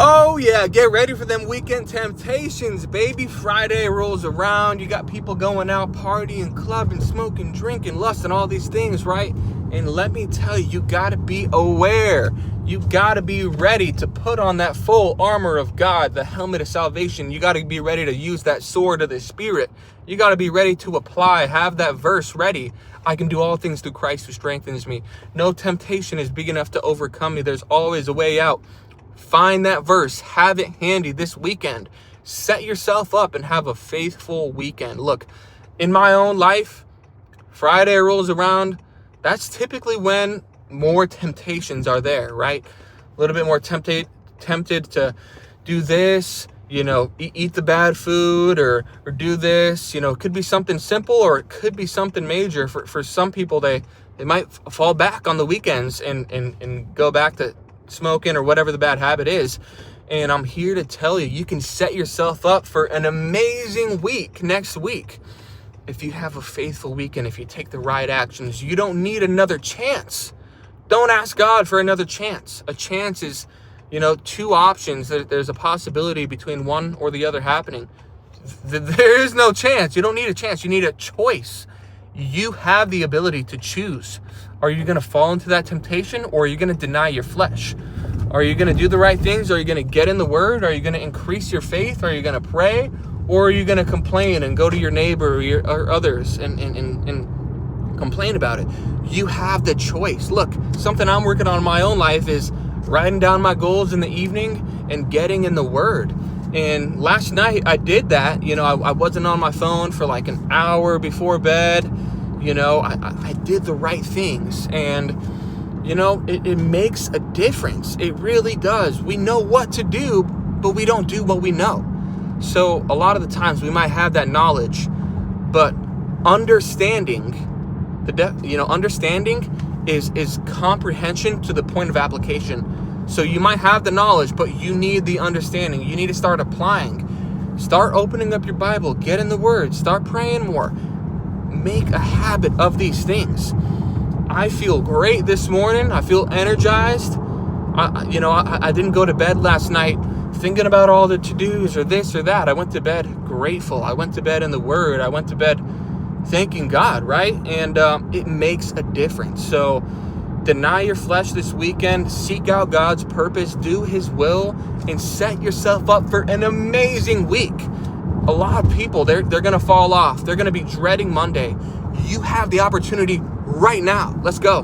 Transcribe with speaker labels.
Speaker 1: Oh yeah, get ready for them weekend temptations, baby. Friday rolls around, you got people going out partying, clubbing, smoking, drinking, lusting, all these things, right? And let me tell you, you gotta be aware. You gotta be ready to put on that full armor of God, the helmet of salvation. You gotta be ready to use that sword of the Spirit. You gotta be ready to apply, have that verse ready. I can do all things through Christ who strengthens me. No temptation is big enough to overcome me. There's always a way out. Find that verse, have it handy this weekend. Set yourself up and have a faithful weekend. Look, in my own life, Friday rolls around. That's typically when more temptations are there, right? A little bit more tempted to do this, eat the bad food or do this. It could be something simple or it could be something major. For some people, they might fall back on the weekends and go back to smoking or whatever the bad habit is. And I'm here to tell you, you can set yourself up for an amazing week next week. If you have a faithful weekend, if you take the right actions, you don't need another chance. Don't ask God for another chance. A chance is, two options. There's a possibility between one or the other happening. There is no chance. You don't need a chance. You need a choice. You have the ability to choose. Are you going to fall into that temptation, or are you going to deny your flesh? Are you going to do the right things? Are you going to get in the word? Are you going to increase your faith? Are you going to pray? Or are you going to complain and go to your neighbor or others and complain about it? You have the choice. Look, something I'm working on in my own life is writing down my goals in the evening and getting in the word. And last night I did that. I wasn't on my phone for like an hour before bed. I did the right things, and it makes a difference. It really does. We know what to do, but we don't do what we know. So a lot of the times we might have that knowledge, but understanding is comprehension to the point of application. So you might have the knowledge, but you need the understanding. You need to start applying. Start opening up your Bible, get in the word, start praying more. Make a habit of these things. I feel great this morning. I feel energized. I didn't go to bed last night thinking about all the to-dos or this or that. I went to bed grateful. I went to bed in the word. I went to bed thanking God, right? And it makes a difference. So deny your flesh this weekend. Seek out God's purpose. Do his will. And set yourself up for an amazing week. A lot of people, they're going to fall off. They're going to be dreading Monday. You have the opportunity right now. Let's go.